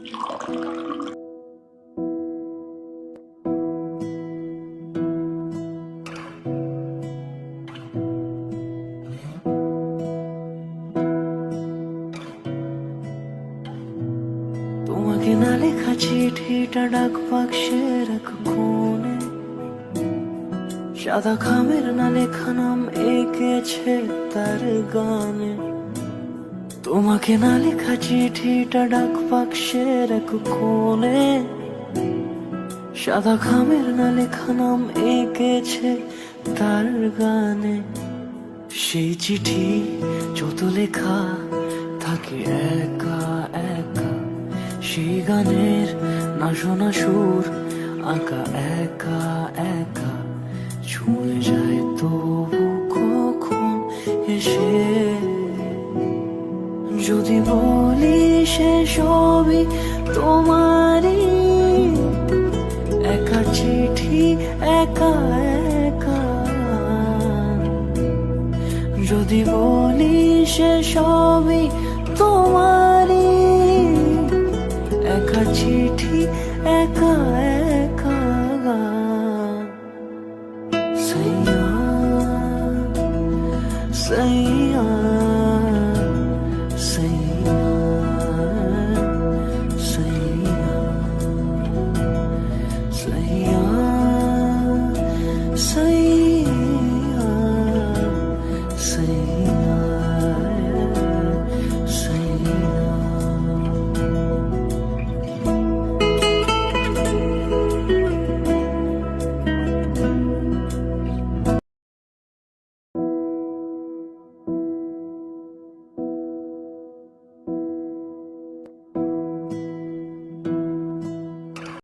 তোমাকে না লেখা চিঠিটা ডাক বাক্সের এক কোণে, সাদা খামের না লেখা নাম এঁকেছে তার গানে। তোমাকে না লেখা চিঠিটা ডাক বাক্সের এক কোণে, সাদা খামের না লেখা নাম এঁকেছে তার গানে। সেই চিঠি যত লেখা থাকে একা একা, সেই গানের না শোনা সুর আঁকা একা একা, ছুঁয়ে যায় তবু কখন এসে। যদি বলি সে সবই তোমারই, একা চিঠি একা একা। যদি বলি সে সবই তোমারই, একা চিঠি একা একা।